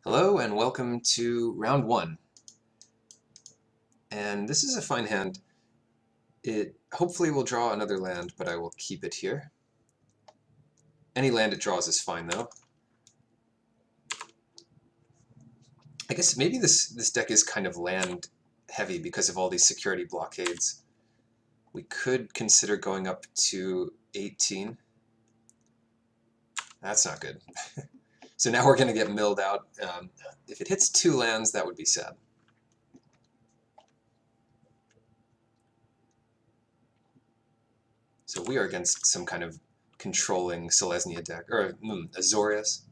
Hello and welcome to round one. And this is a fine hand. It hopefully will draw another land, but I will keep it here. Any land it draws is fine though. I guess maybe this deck is kind of land heavy because of all these security blockades. We could consider going up to 18. That's not good. So now we're going to get milled out. If it hits 2 lands, that would be sad. So we are against some kind of controlling Selesnya deck, or Azorius.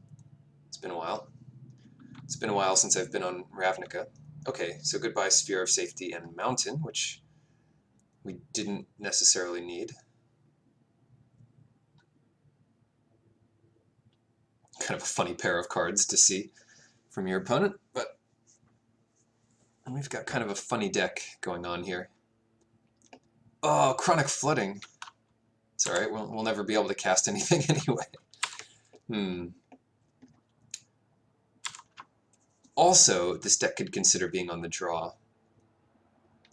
It's been a while. It's been a while since I've been on Ravnica. Okay, so goodbye Sphere of Safety and Mountain, which we didn't necessarily need. Kind of a funny pair of cards to see from your opponent, but we've got kind of a funny deck going on here. Oh, Chronic Flooding. It's alright, we'll never be able to cast anything anyway. Also, this deck could consider being on the draw.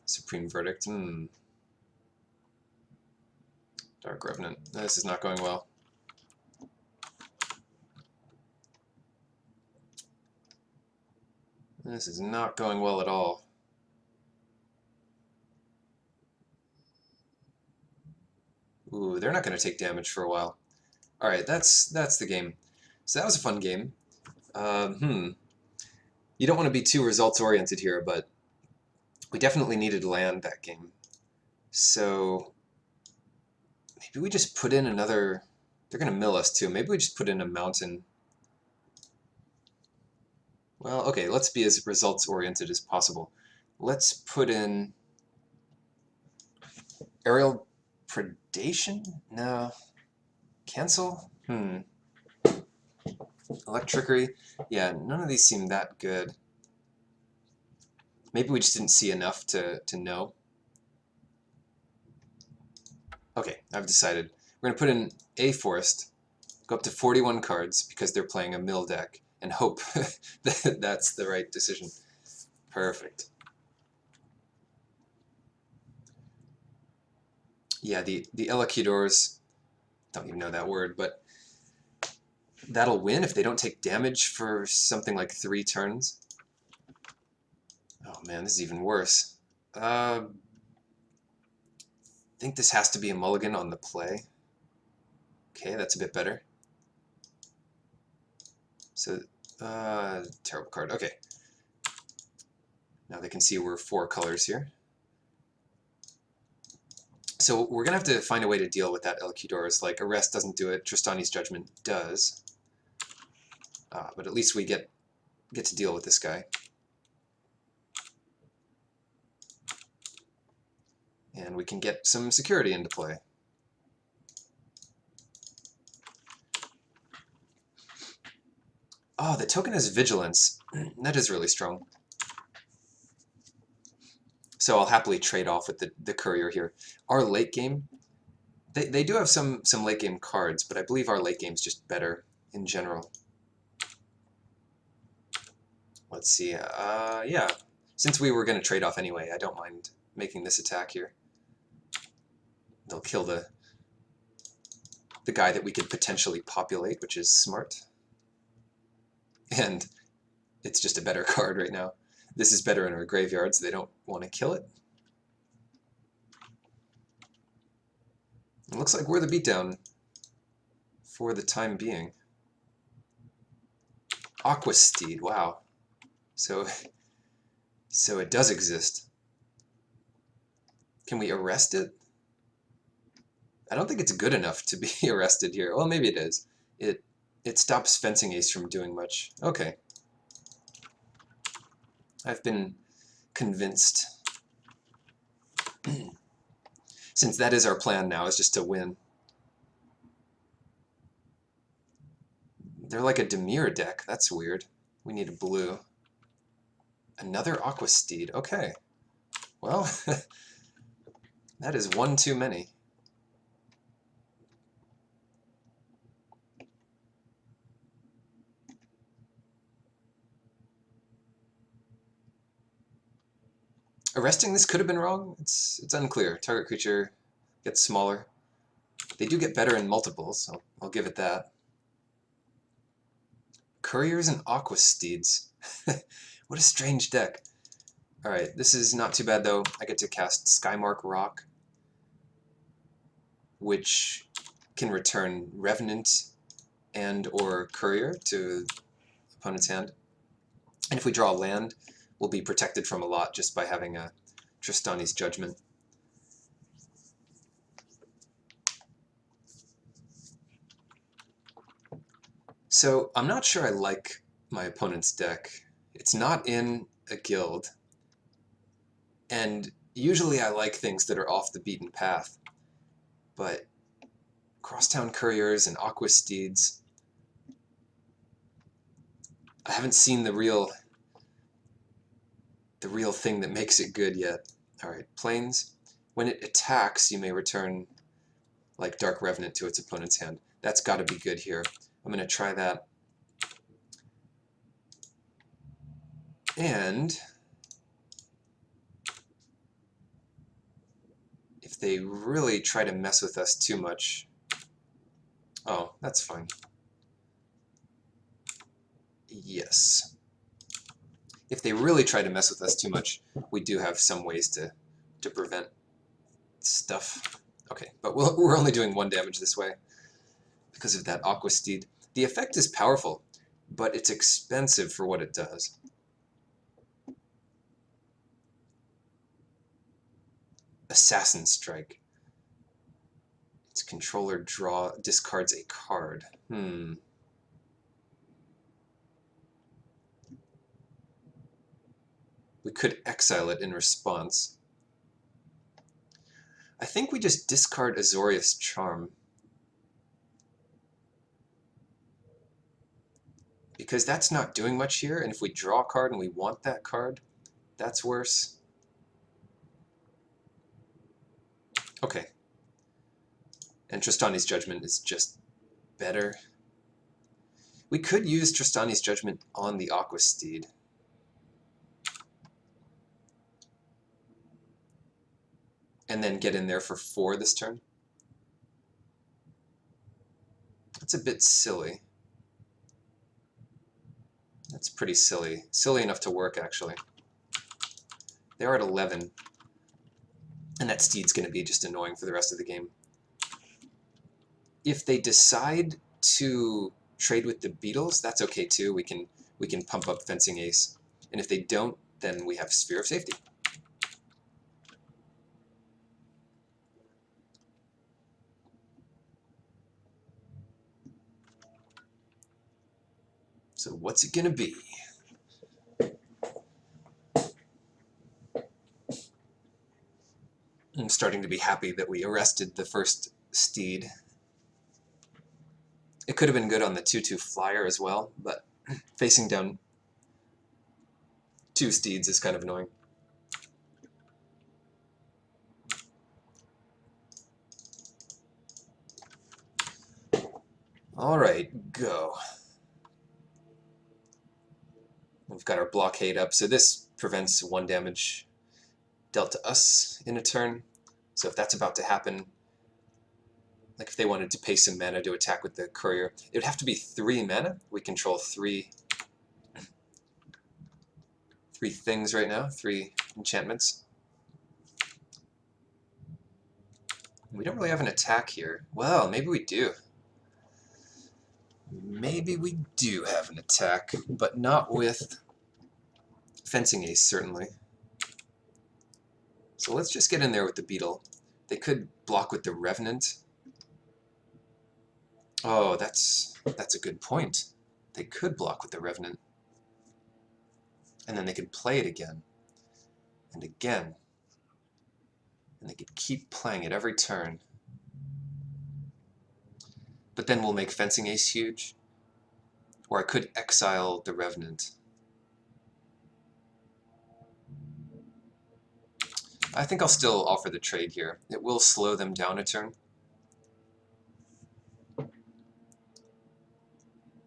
Supreme Verdict. Dark Revenant. This is not going well. This is not going well at all. Ooh, they're not going to take damage for a while. Alright, that's the game. So that was a fun game. You don't want to be too results-oriented here, but we definitely needed land that game. So maybe we just put in another... They're going to mill us too. Maybe we just put in a mountain. Well, okay, let's be as results-oriented as possible. Let's put in... Aerial Predation? No. Cancel? Electrickery? Yeah, none of these seem that good. Maybe we just didn't see enough to know. Okay, I've decided. We're going to put in a forest, go up to 41 cards because they're playing a mill deck, and hope that that's the right decision. Perfect. Yeah, the Elokidors, don't even know that word, but that'll win if they don't take damage for something like 3 turns. Oh man, this is even worse. I think this has to be a mulligan on the play. Okay, that's a bit better. So, terrible card. Okay. Now they can see we're 4 colors here. So we're going to have to find a way to deal with that Elokidors. Like, Arrest doesn't do it, Tristani's Judgment does. But at least we get to deal with this guy. And we can get some security into play. Oh, the token has Vigilance. That is really strong. So I'll happily trade off with the Courier here. Our late game, they do have some late game cards, but I believe our late game's just better in general. Let's see. Yeah. Since we were going to trade off anyway, I don't mind making this attack here. They'll kill the guy that we could potentially populate, which is smart. And it's just a better card right now. This is better in our graveyard, so they don't want to kill it. It looks like we're the beatdown for the time being. Aqua Steed, wow. So it does exist. Can we arrest it? I don't think it's good enough to be arrested here. Well, maybe it is. It stops Fencing Ace from doing much. Okay. I've been convinced. Since that is our plan now, is just to win. They're like a Dimir deck. That's weird. We need a blue. Another Aqua Steed. Okay. Well, that is one too many. Arresting this could have been wrong. It's unclear. Target creature gets smaller. They do get better in multiples, so I'll give it that. Couriers and Aqua Steeds. What a strange deck. Alright, this is not too bad though. I get to cast Skymark Rock, which can return Revenant and or Courier to opponent's hand. And if we draw a land, we'll be protected from a lot just by having a Tristani's Judgment. So I'm not sure I like my opponent's deck. It's not in a guild, and usually I like things that are off the beaten path, but Crosstown Couriers and Aqua Steeds, I haven't seen the real thing that makes it good yet. Alright, Plains. When it attacks, you may return like Dark Revenant to its opponent's hand. That's got to be good here. I'm going to try that. And if they really try to mess with us too much... Oh, that's fine. Yes. If they really try to mess with us too much, we do have some ways to prevent stuff. Okay, but we're only doing 1 damage this way because of that Aqua Steed. The effect is powerful, but it's expensive for what it does. Assassin Strike. Its controller discards a card. We could exile it in response. I think we just discard Azorius Charm. Because that's not doing much here, and if we draw a card and we want that card, that's worse. Okay. And Tristani's Judgment is just better. We could use Tristani's Judgment on the Aqua Steed. And then get in there for 4 this turn. That's a bit silly. That's pretty silly. Silly enough to work, actually. They are at 11. And that Steed's going to be just annoying for the rest of the game. If they decide to trade with the Beetles, that's okay too. We can pump up Fencing Ace. And if they don't, then we have Sphere of Safety. So what's it going to be? I'm starting to be happy that we arrested the first Steed. It could have been good on the 2/2 flyer as well, but facing down 2 Steeds is kind of annoying. Alright, go. We've got our blockade up, so this prevents 1 damage dealt to us in a turn. So if that's about to happen, like if they wanted to pay some mana to attack with the Courier, it would have to be 3 mana. We control 3 things right now, 3 enchantments. We don't really have an attack here. Well, maybe we do. Maybe we do have an attack, but not with Fencing Ace, certainly. So let's just get in there with the Beetle. They could block with the Revenant. Oh, that's a good point. They could block with the Revenant. And then they could play it again. And again. And they could keep playing it every turn. But then we'll make Fencing Ace huge. Or I could exile the Revenant. I think I'll still offer the trade here. It will slow them down a turn.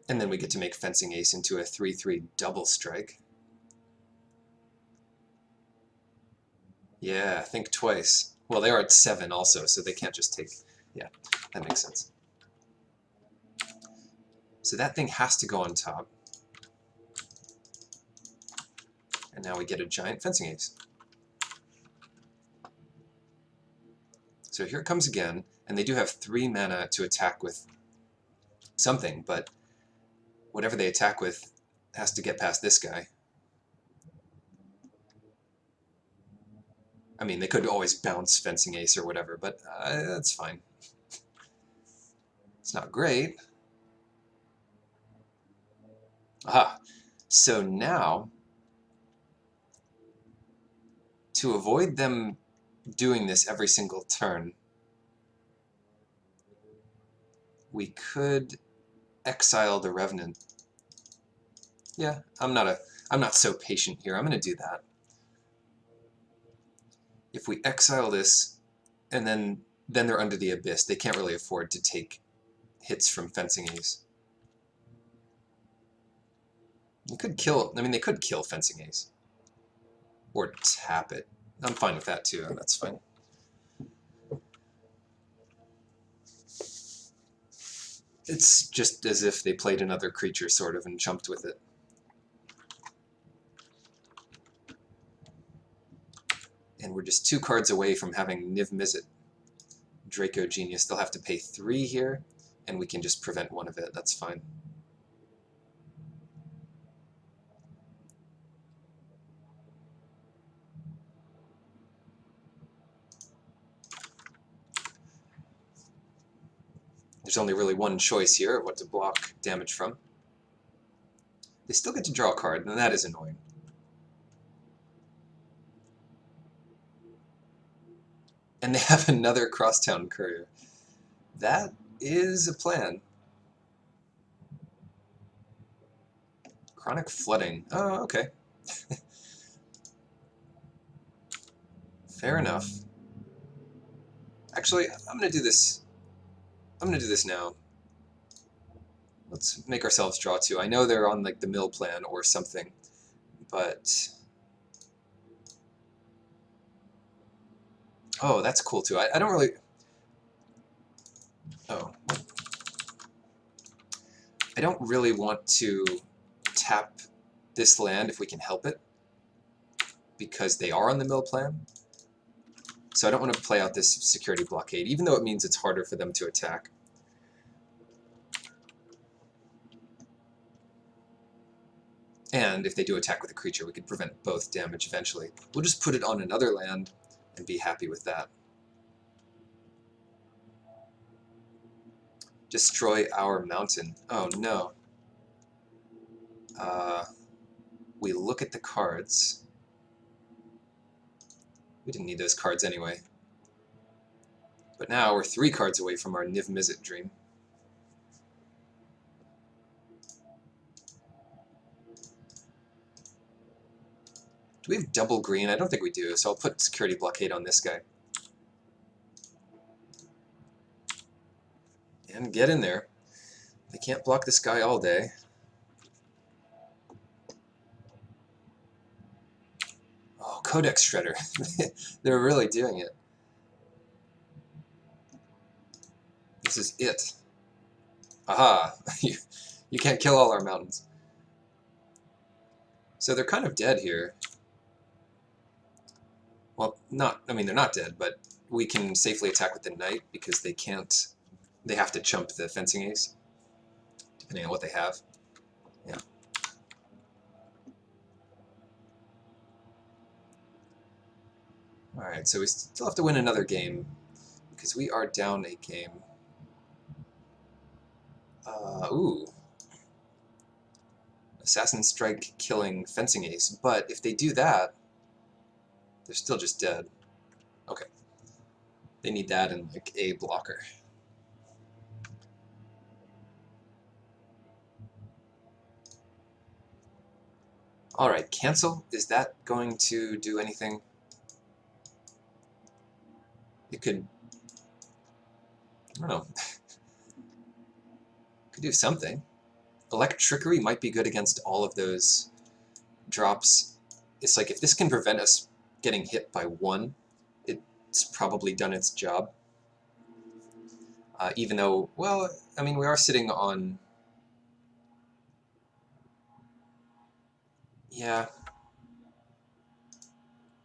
And then we get to make Fencing Ace into a 3/3 double strike. Yeah, think twice. Well, they are at 7 also, so they can't just take... Yeah, that makes sense. So that thing has to go on top. And now we get a giant fencing ace. So here it comes again, and they do have 3 mana to attack with something, but whatever they attack with has to get past this guy. I mean, they could always bounce fencing ace or whatever, but that's fine. It's not great. Aha! So now, to avoid them doing this every single turn, we could exile the Revenant. Yeah, I'm not so patient here. I'm going to do that. If we exile this, and then they're under the Abyss, they can't really afford to take hits from fencing ace. You could kill, I mean, they could kill fencing ace. Or tap it. I'm fine with that too, that's fine. It's just as if they played another creature, sort of, and jumped with it. And we're just 2 cards away from having Niv Mizzet. Draco Genius. They'll have to pay 3 here, and we can just prevent 1 of it. That's fine. There's only really one choice here, what to block damage from. They still get to draw a card, and that is annoying. And they have another Crosstown Courier. That is a plan. Chronic Flooding. Oh, okay. Fair enough. Actually, I'm going to do this. I'm going to do this now. Let's make ourselves draw 2. I know they're on like the mill plan or something, but... Oh, that's cool too. I don't really... Oh. I don't really want to tap this land if we can help it, because they are on the mill plan. So I don't want to play out this security blockade, even though it means it's harder for them to attack. And if they do attack with a creature, we could prevent both damage eventually. We'll just put it on another land and be happy with that. Destroy our mountain. Oh no. We look at the cards. We didn't need those cards anyway. But now we're 3 cards away from our Niv Mizzet dream. Do we have double green? I don't think we do, so I'll put security blockade on this guy. And get in there. They can't block this guy all day. Oh, Codex Shredder. They're really doing it. This is it. Aha! You can't kill all our mountains. So they're kind of dead here. Well, I mean, they're not dead, but we can safely attack with the knight because they can't... They have to chump the fencing ace, depending on what they have. Yeah. Alright, so we still have to win another game, because we are down a game. Ooh. Assassin Strike killing fencing ace, but if they do that, they're still just dead. Okay. They need that and like a blocker. Alright, cancel. Is that going to do anything? It could... I don't know. Could do something. Electrickery might be good against all of those drops. It's like, if this can prevent us getting hit by 1, it's probably done its job. Even though, well, I mean, we are sitting on... Yeah.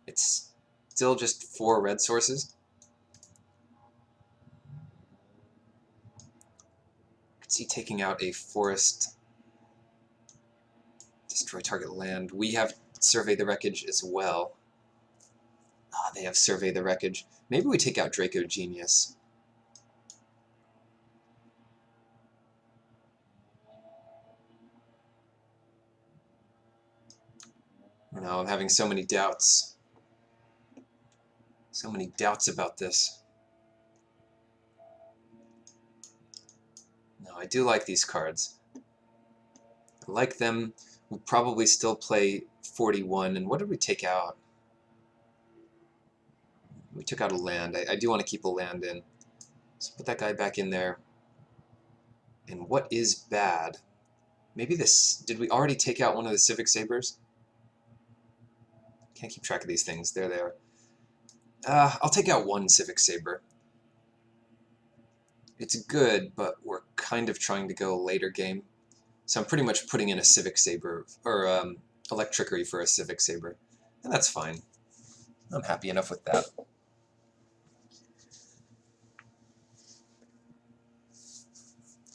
It's still just 4 red sources. I could see taking out a forest, destroy target land. We have Survey the Wreckage as well. Ah, they have Survey the Wreckage. Maybe we take out Draco Genius. No, I'm having so many doubts. So many doubts about this. No, I do like these cards. I like them. We'll probably still play 41. And what did we take out? We took out a land. I do want to keep a land in. So put that guy back in there. And what is bad? Maybe this... Did we already take out one of the Civic Sabers? Can't keep track of these things. There they are. I'll take out 1 Civic Saber. It's good, but we're kind of trying to go later game. So I'm pretty much putting in a Civic Saber, or Electrickery for a Civic Saber. And that's fine. I'm happy enough with that.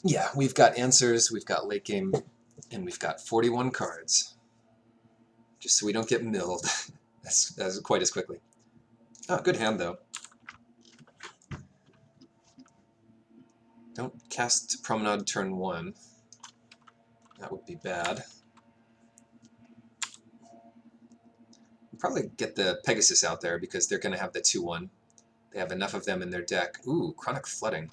Yeah, we've got answers, we've got late game, and we've got 41 cards. Just so we don't get milled as quite as quickly. Oh, good hand, though. Don't cast Promenade turn 1. That would be bad. We'll probably get the Pegasus out there because they're going to have the 2-1. They have enough of them in their deck. Ooh, Chronic Flooding.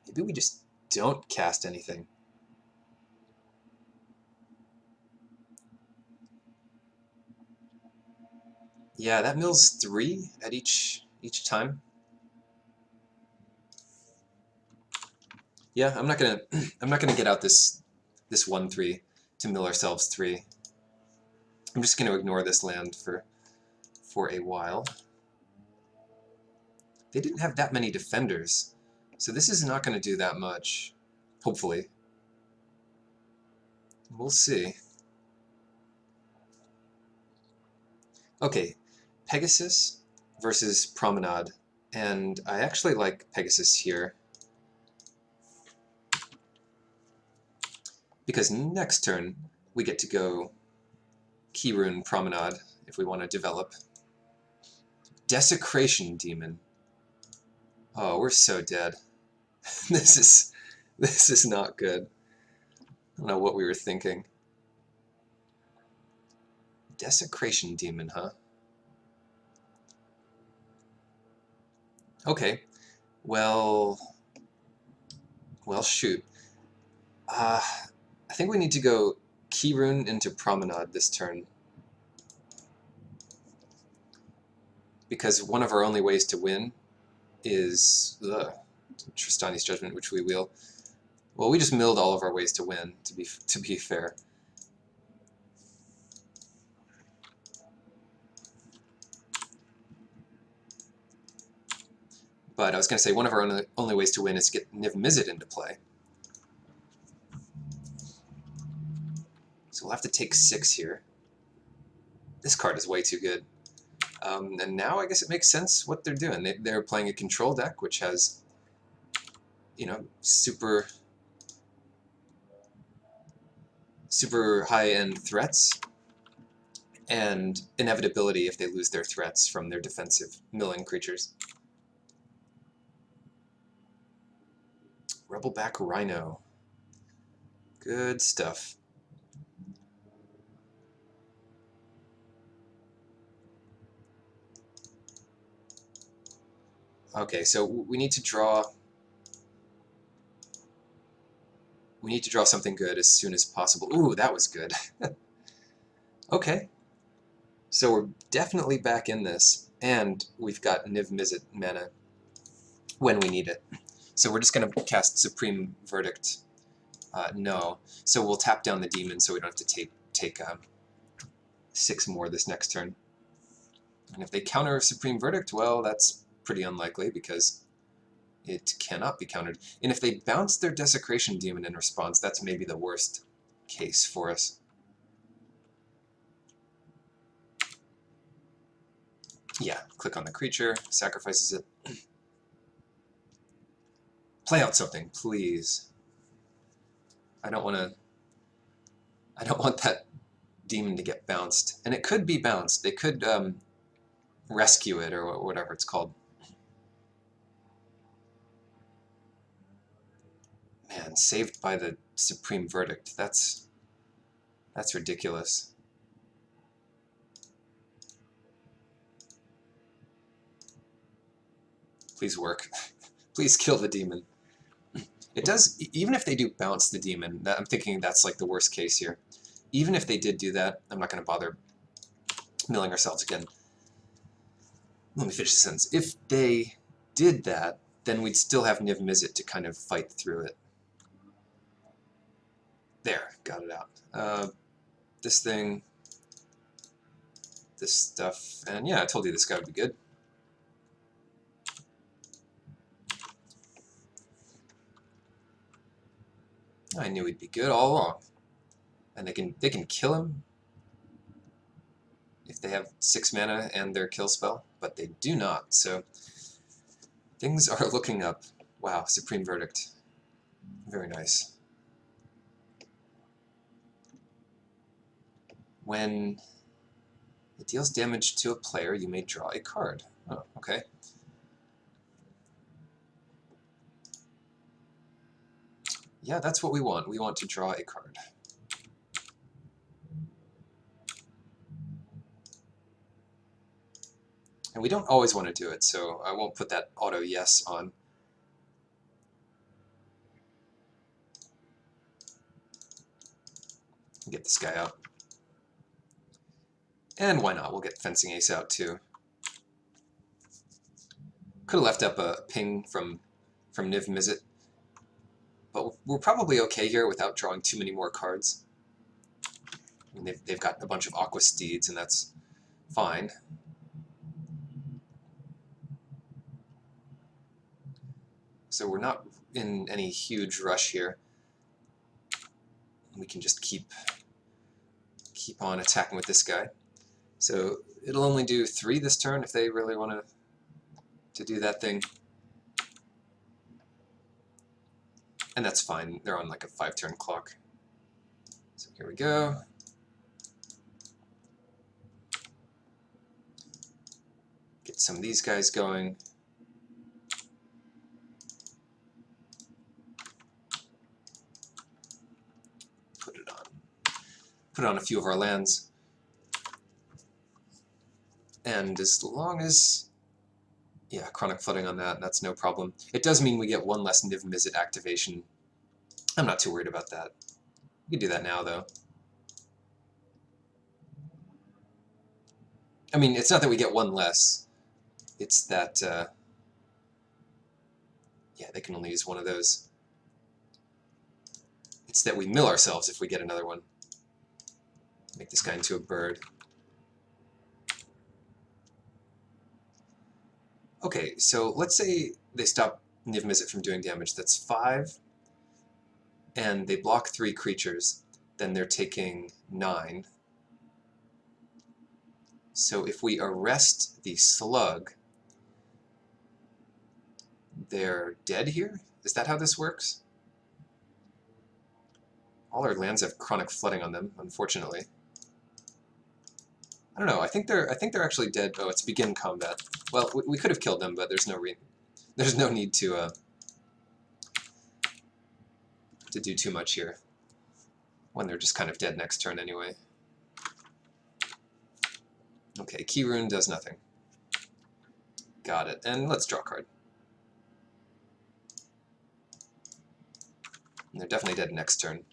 Maybe we just don't cast anything. Yeah, that mills 3 at each time. Yeah, I'm not gonna get out this 1/3 to mill ourselves 3. I'm just gonna ignore this land for a while. They didn't have that many defenders, so this is not gonna do that much. Hopefully. We'll see. Okay, Pegasus versus Promenade, and I actually like Pegasus here. Because next turn, we get to go Keyrune Promenade, if we want to develop. Desecration Demon. Oh, we're so dead. This is not good. I don't know what we were thinking. Desecration Demon, huh? Okay. Well, shoot. I think we need to go Keyrune into Promenade this turn. Because one of our only ways to win is Tristani's Judgment, which we wheel. Well, we just milled all of our ways to win, to be fair. But I was going to say, one of our only ways to win is to get Niv Mizzet into play. So we'll have to take 6 here. This card is way too good. And now I guess it makes sense what they're doing. They're playing a control deck, which has, you know, super high-end threats, and inevitability if they lose their threats from their defensive milling creatures. Rebelback Rhino. Good stuff. Okay, so we need to draw... We need to draw something good as soon as possible. Ooh, that was good. Okay. So we're definitely back in this, and we've got Niv Mizzet mana when we need it. So we're just going to cast Supreme Verdict. No. So we'll tap down the demon so we don't have to take 6 more this next turn. And if they counter Supreme Verdict, well, that's pretty unlikely because it cannot be countered. And if they bounce their Desecration Demon in response, that's maybe the worst case for us. Yeah, click on the creature, sacrifices it. Play out something, please. I don't want that demon to get bounced. And it could be bounced. They could rescue it or whatever it's called. Man, saved by the Supreme Verdict. That's ridiculous. Please work. Please kill the demon. It does, even if they do bounce the demon, I'm thinking that's like the worst case here. Even if they did do that, I'm not going to bother milling ourselves again. Let me finish the sentence. If they did that, then we'd still have Niv Mizzet to kind of fight through it. There, got it out. This thing, this stuff, and yeah, I told you this guy would be good. I knew he'd be good all along. And they can kill him if they have 6 mana and their kill spell, but they do not, so things are looking up. Wow, Supreme Verdict. Very nice. When it deals damage to a player, you may draw a card. Oh, okay. Yeah, that's what we want. We want to draw a card. And we don't always want to do it, so I won't put that auto yes on. Get this guy out. And why not? We'll get Fencing Ace out too. Could have left up a ping from Niv Mizzet. But we're probably okay here without drawing too many more cards. I mean, they've got a bunch of Aqua Steeds, and that's fine. So we're not in any huge rush here. We can just keep on attacking with this guy. So it'll only do 3 this turn if they really want to do that thing. And that's fine. They're on like a 5-turn clock. So here we go. Get some of these guys going. Put it on a few of our lands. And as long as, yeah, Chronic Flooding on that, that's no problem. It does mean we get 1 less Niv Mizzet activation. I'm not too worried about that. We can do that now, though. I mean, it's not that we get 1 less. It's that, yeah, they can only use 1 of those. It's that we mill ourselves if we get another one. Make this guy into a bird. Okay, so let's say they stop Niv Mizzet from doing damage. That's 5, and they block 3 creatures. Then they're taking 9. So if we arrest the slug, they're dead here? Is that how this works? All our lands have Chronic Flooding on them, unfortunately. I don't know. I think they're actually dead. Oh, it's begin combat. Well, we could have killed them, but there's no need to do too much here when they're just kind of dead next turn anyway. Okay, Key Rune does nothing. Got it. And let's draw a card. And they're definitely dead next turn.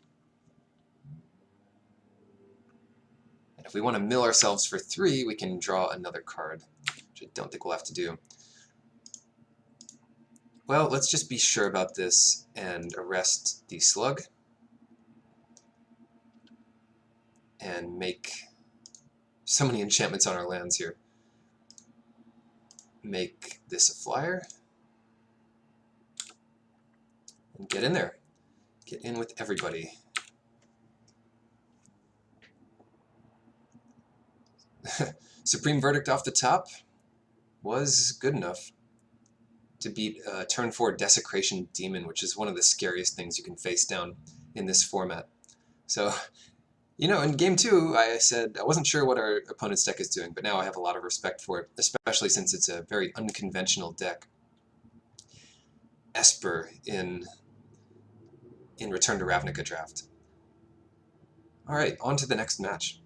And if we want to mill ourselves for 3, we can draw another card, which I don't think we'll have to do. Well, let's just be sure about this and arrest the slug. And make so many enchantments on our lands here. make this a flyer. And get in there. Get in with everybody. Supreme Verdict off the top was good enough to beat turn 4 Desecration Demon, which is one of the scariest things you can face down in this format. So, you know, in game 2, I said I wasn't sure what our opponent's deck is doing, but now I have a lot of respect for it, especially since it's a very unconventional deck. Esper in Return to Ravnica draft. Alright, on to the next match.